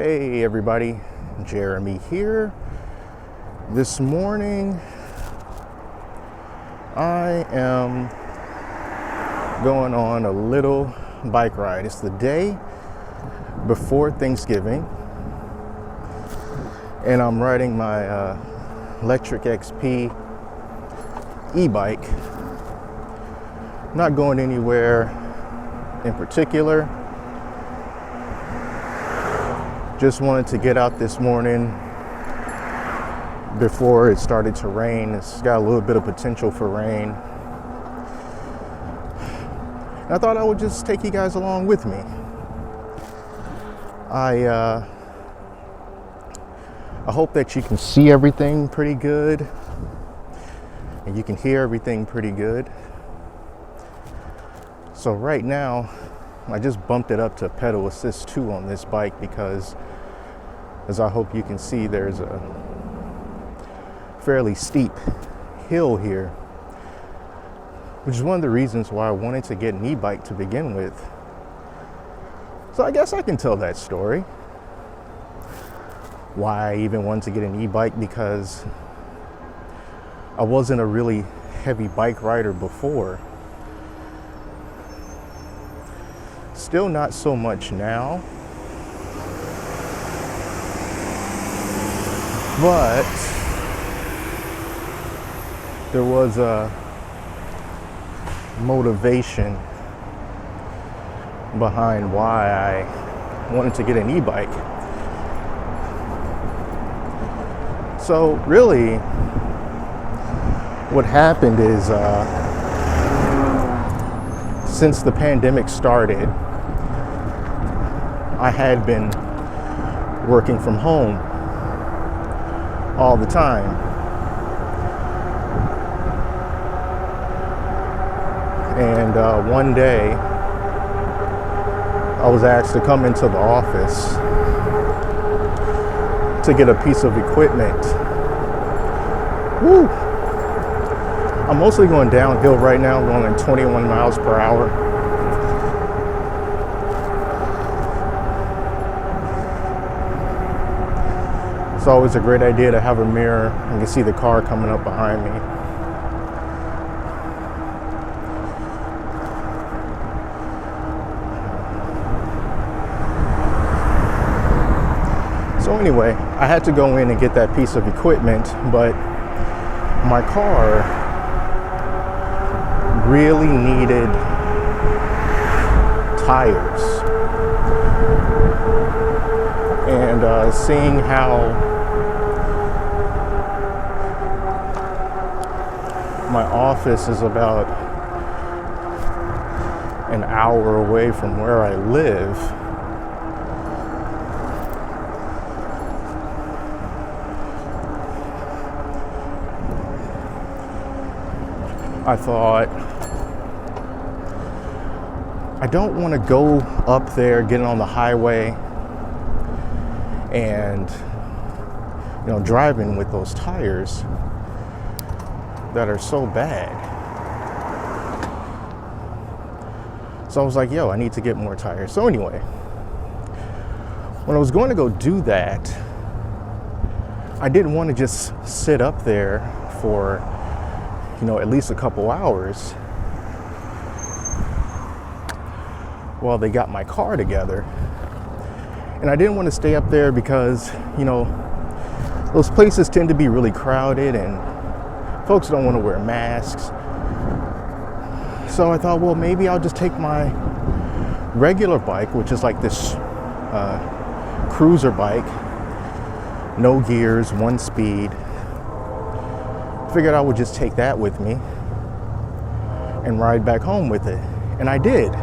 Hey everybody, Jeremy here. This morning I am going on a little bike ride. It's the day before Thanksgiving and I'm riding my electric XP e-bike. Not going anywhere in particular. Just wanted to get out this morning before it started to rain. It's got a little bit of potential for rain. And I thought I would just take you guys along with me. I hope that you can see everything pretty good and you can hear everything pretty good. So right now, I just bumped it up to pedal assist 2 on this bike because, as I hope you can see, there's a fairly steep hill here, which is one of the reasons why I wanted to get an e-bike to begin with. So I guess I can tell that story. Why I even wanted to get an e-bike, because I wasn't a really heavy bike rider before. Still not so much now, but there was a motivation behind why I wanted to get an e-bike. So really, what happened is since the pandemic started, I had been working from home all the time. And one day, I was asked to come into the office to get a piece of equipment. Woo! I'm mostly going downhill right now, going at 21 miles per hour. It's always a great idea to have a mirror. You can see the car coming up behind me. So anyway, I had to go in and get that piece of equipment, but my car really needed tires. And seeing how my office is about an hour away from where I live, I thought, I don't want to go up there, get on the highway, and driving with those tires that are so bad. So I was like, yo, I need to get more tires. So anyway, when I was going to go do that, I didn't want to just sit up there for at least a couple hours while they got my car together. And I didn't want to stay up there because those places tend to be really crowded and folks don't want to wear masks. So I thought, well, maybe I'll just take my regular bike, which is like this cruiser bike, no gears, 1 speed. Figured I would just take that with me and ride back home with it. And I did.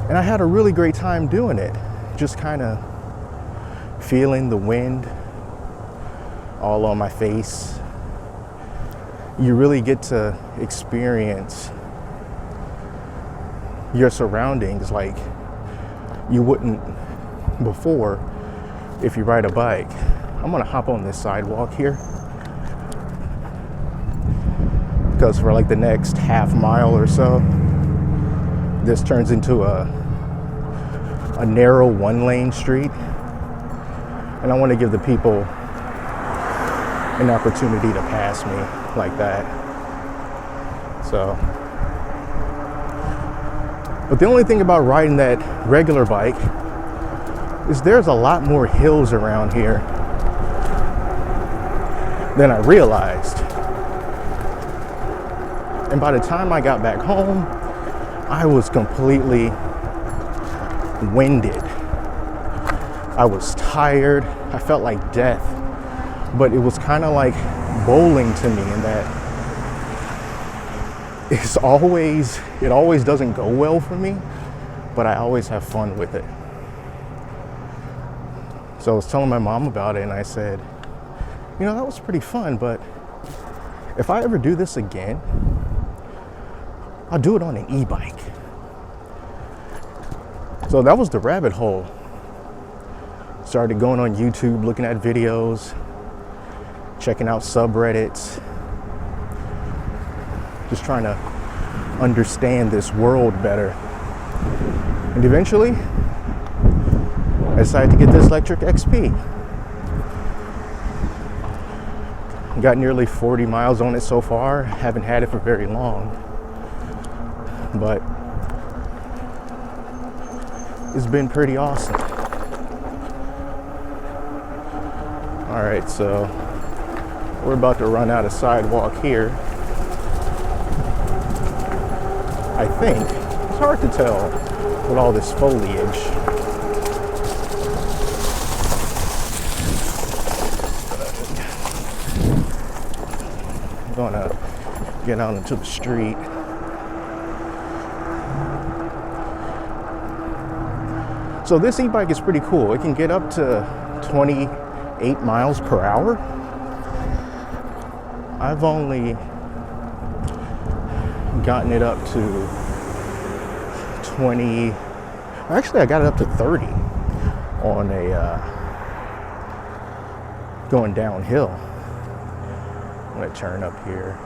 And I had a really great time doing it. Just kind of feeling the wind all on my face. You really get to experience your surroundings like you wouldn't before if you ride a bike. I'm gonna hop on this sidewalk here because for like the next half mile or so, this turns into a narrow 1-lane street. And I want to give the people an opportunity to pass me like that. So, but the only thing about riding that regular bike is there's a lot more hills around here than I realized. And by the time I got back home, I was completely winded. I was tired. I felt like death. But it was kind of like bowling to me in that it always doesn't go well for me, but I always have fun with it. So I was telling my mom about it, and I said, you know, that was pretty fun, but if I ever do this again, I'll do it on an e-bike. So that was the rabbit hole. Started going on YouTube, looking at videos, checking out subreddits, just trying to understand this world better. And eventually, I decided to get this electric XP. Got nearly 40 miles on it so far. Haven't had it for very long, but it's been pretty awesome. All right, so we're about to run out of sidewalk here. I think it's hard to tell with all this foliage. I'm gonna get out into the street. So this e-bike is pretty cool. It can get up to 28 miles per hour. I've only gotten it up to 20. Actually, I got it up to 30 on a going downhill. I'm gonna turn up here.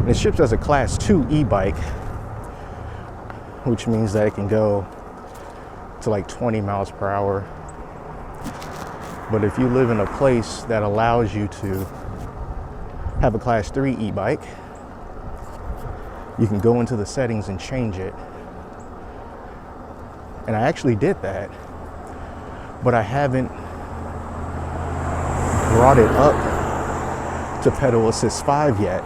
And it ships as a class 2 e-bike, which means that it can go to like 20 miles per hour. But if you live in a place that allows you to have a class 3 e-bike, you can go into the settings and change it. And I actually did that, but I haven't brought it up to pedal assist 5 yet.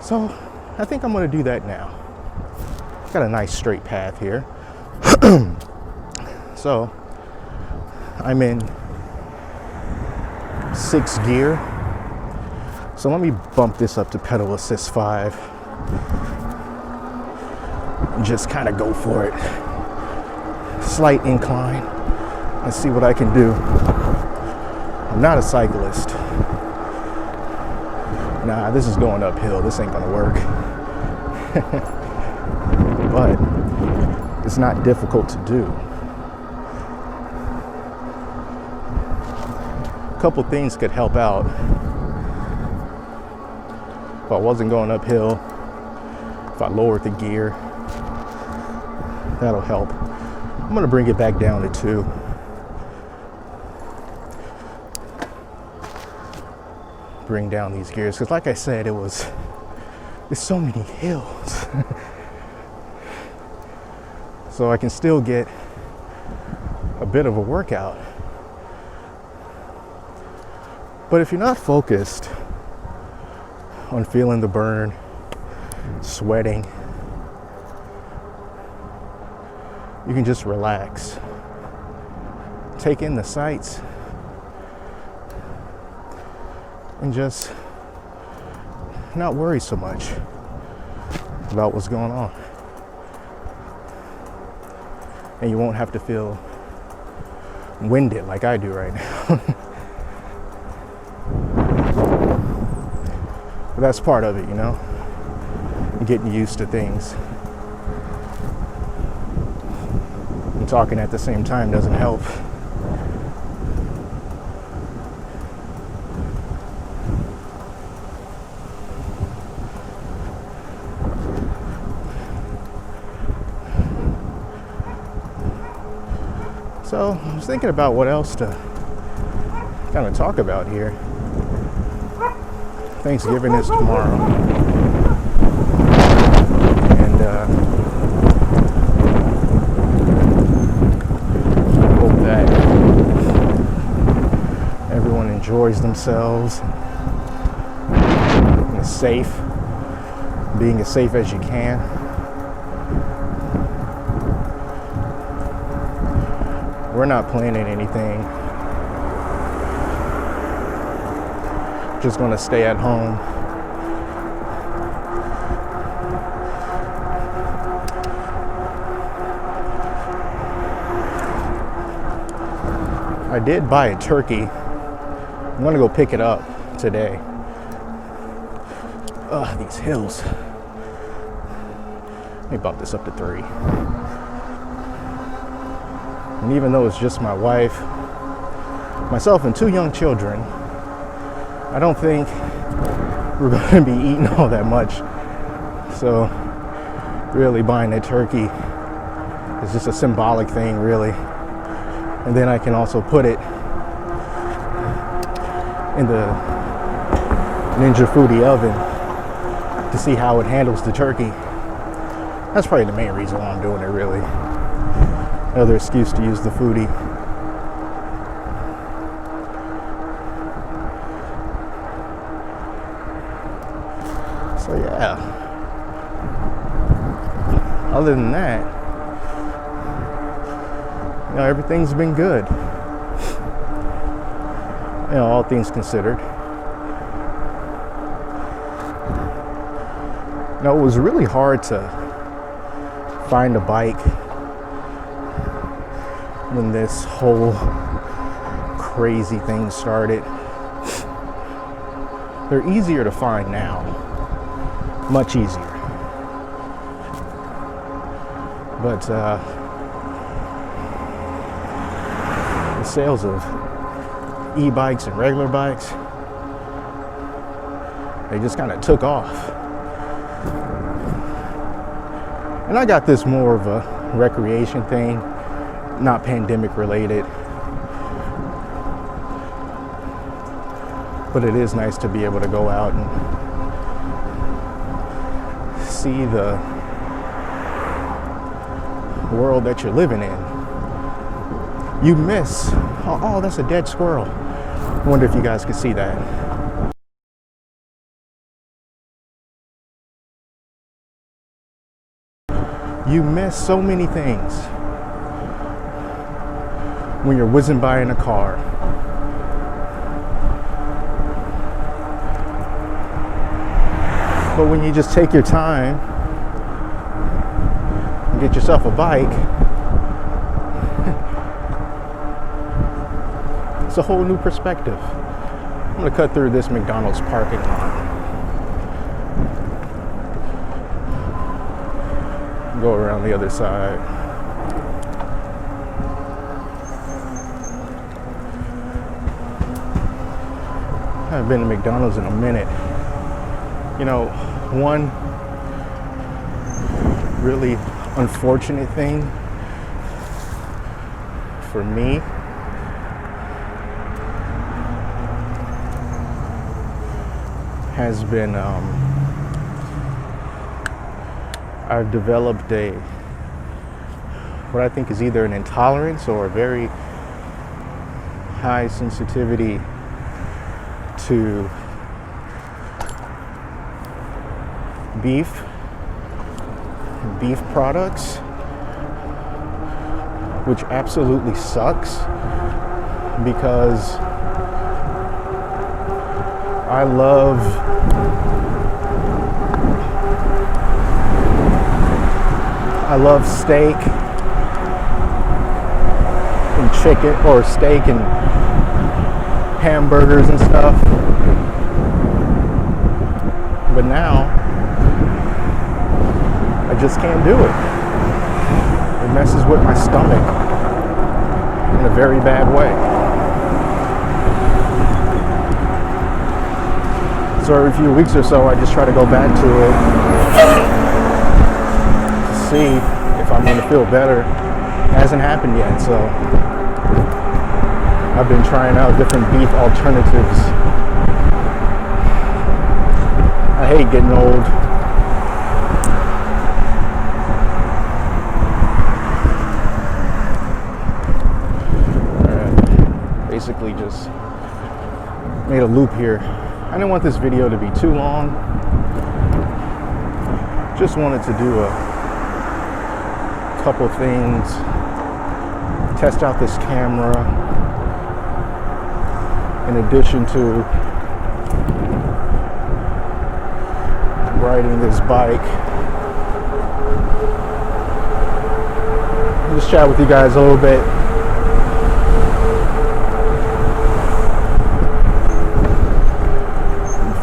So I think I'm gonna do that now. Got a nice straight path here. So I'm in 6th gear. So let me bump this up to pedal assist 5 and just kind of go for it. Slight incline. Let's see what I can do. I'm not a cyclist. Nah, this is going uphill. This ain't gonna work. But it's not difficult to do. A couple things could help out. If I wasn't going uphill, if I lowered the gear, that'll help. I'm gonna bring it back down to 2. Bring down these gears, because like I said, there's so many hills. So I can still get a bit of a workout. But if you're not focused on feeling the burn, sweating, you can just relax. Take in the sights and just not worry so much about what's going on. And you won't have to feel winded like I do right now. But that's part of it, you know, getting used to things. And talking at the same time doesn't help. So I was thinking about what else to kind of talk about here. Thanksgiving is tomorrow. And I hope that everyone enjoys themselves and is safe, being as safe as you can. We're not planning anything. Just gonna stay at home. I did buy a turkey. I'm gonna go pick it up today. Ugh, these hills. Let me bump this up to 3. And even though it's just my wife, myself, and 2 young children, I don't think we're going to be eating all that much. So really buying a turkey is just a symbolic thing, really. And then I can also put it in the Ninja Foodie oven to see how it handles the turkey. That's probably the main reason why I'm doing it, really. Another excuse to use the foodie. So yeah. Other than that, you know, everything's been good. You know, all things considered. You know, it was really hard to find a bike when this whole crazy thing started. They're easier to find now, much easier. But the sales of e-bikes and regular bikes, they just kind of took off. And I got this more of a recreation thing, not pandemic related. But it is nice to be able to go out and see the world that you're living in. You miss, oh, that's a dead squirrel. I wonder if you guys can see that. You miss so many things when you're whizzing by in a car. But when you just take your time and get yourself a bike, it's a whole new perspective. I'm gonna cut through this McDonald's parking lot. Go around the other side. I haven't been to McDonald's in a minute. You know, one really unfortunate thing for me has been I've developed what I think is either an intolerance or a very high sensitivity to beef products, which absolutely sucks because I love steak and chicken, or steak and hamburgers and stuff. But now I just can't do it. It messes with my stomach in a very bad way. So every few weeks or so, I just try to go back to it to see if I'm going to feel better hasn't happened yet, so I've been trying out different beef alternatives. I hate getting old. Basically just made a loop here. I didn't want this video to be too long. Just wanted to do a couple things, test out this camera in addition to riding this bike. Just chat with you guys a little bit.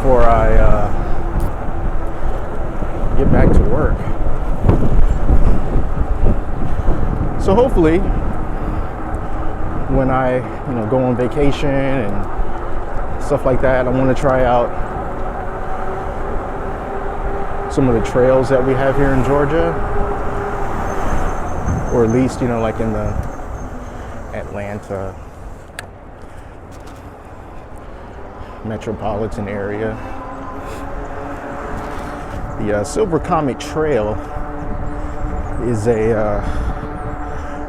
Before I get back to work. So hopefully when I go on vacation and stuff like that, I want to try out some of the trails that we have here in Georgia, or at least like in the Atlanta metropolitan area. The Silver Comet Trail is a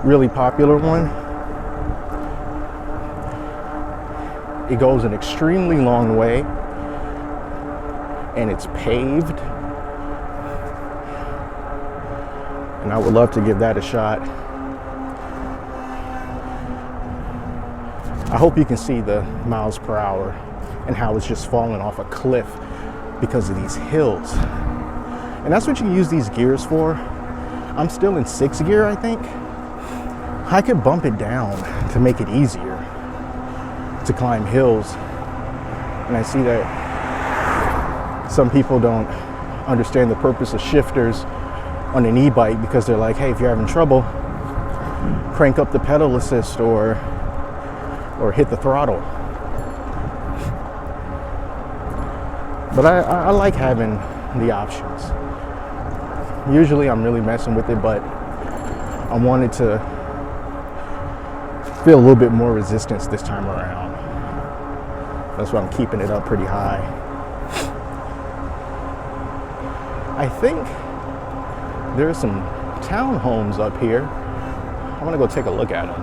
really popular one. It goes an extremely long way and it's paved, and I would love to give that a shot. I hope you can see the miles per hour and how it's just falling off a cliff because of these hills. And that's what you use these gears for. I'm still in 6th gear, I think. I could bump it down to make it easier to climb hills. And I see that some people don't understand the purpose of shifters on an e-bike, because they're like, hey, if you're having trouble, crank up the pedal assist or hit the throttle. But I like having the options. Usually I'm really messing with it, but I wanted to feel a little bit more resistance this time around. That's why I'm keeping it up pretty high. I think there are some townhomes up here. I'm gonna go take a look at them.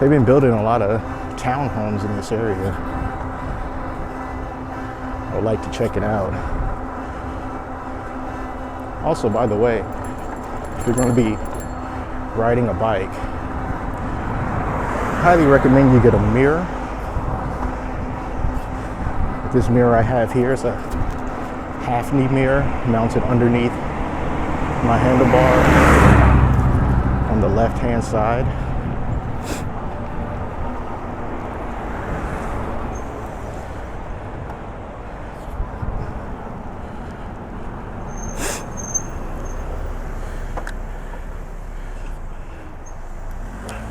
They've been building a lot of townhomes in this area. I would like to check it out. Also, by the way, if you're going to be riding a bike, I highly recommend you get a mirror. This mirror I have here is a half-knee mirror mounted underneath my handlebar on the left-hand side.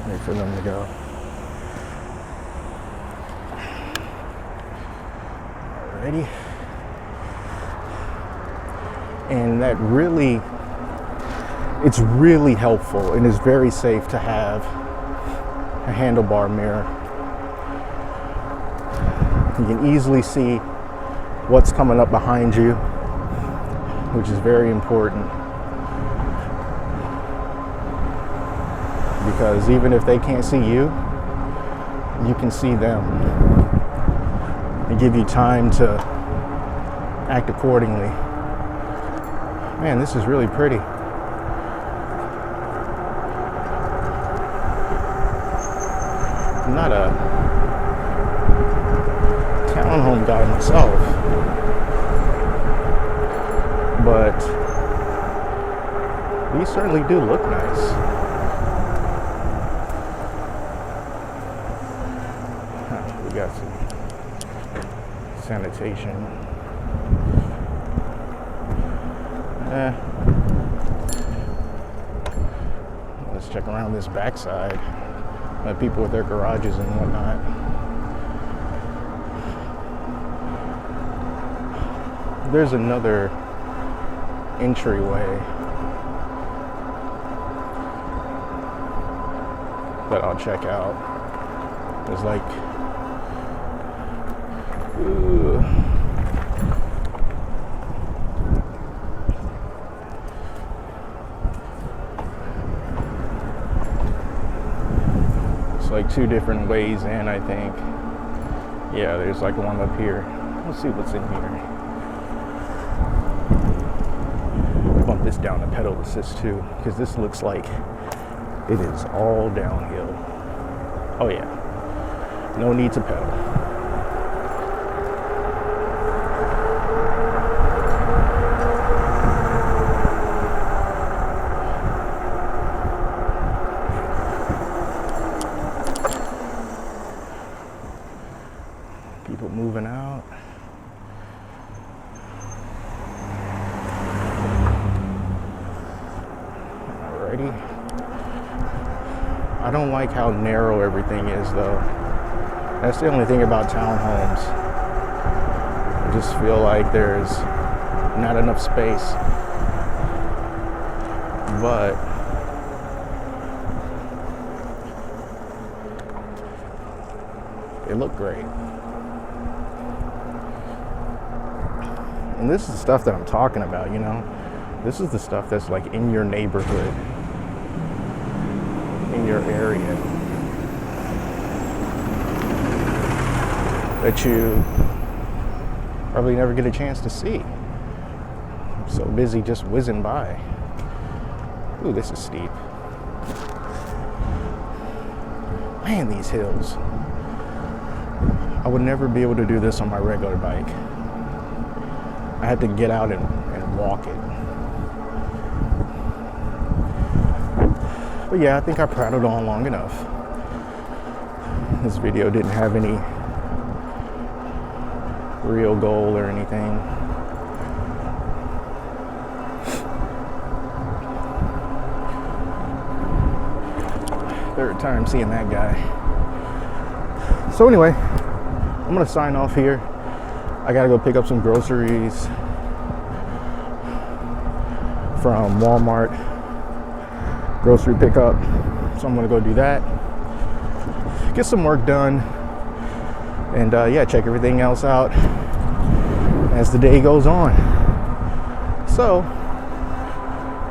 Wait for them to go. Ready? And that really, it's really helpful and is very safe to have a handlebar mirror. You can easily see what's coming up behind you, which is very important. Because even if they can't see you, you can see them. And give you time to act accordingly. Man, this is really pretty. I'm not a townhome guy myself, but these certainly do look nice. We got some sanitation. Let's check around this backside. People with their garages and whatnot. There's another entryway that I'll check out. There's like, it's like 2 different ways in, I think. Yeah, there's like one up here. Let's see what's in here. Bump this down to pedal assist too, because this looks like it is all downhill. Oh yeah, no need to pedal. People moving out. Alrighty. I don't like how narrow everything is though. That's the only thing about townhomes. I just feel like there's not enough space. But they look great. And this is the stuff that I'm talking about, you know? This is the stuff that's like in your neighborhood, in your area, that you probably never get a chance to see. I'm so busy just whizzing by. Ooh, this is steep. Man, these hills. I would never be able to do this on my regular bike. I had to get out and walk it. But yeah, I think I prattled on long enough. This video didn't have any real goal or anything. Third time seeing that guy. So anyway, I'm gonna sign off here. I gotta go pick up some groceries from Walmart. Grocery pickup. So I'm gonna go do that. Get some work done. And yeah, check everything else out as the day goes on. So,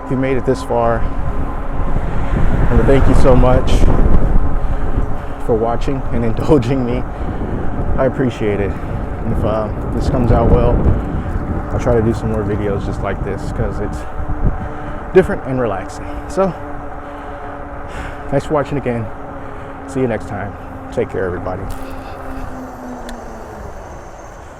if you made it this far, I want to thank you so much for watching and indulging me. I appreciate it. And if this comes out well, I'll try to do some more videos just like this because it's different and relaxing. So, thanks for watching again. See you next time. Take care, everybody.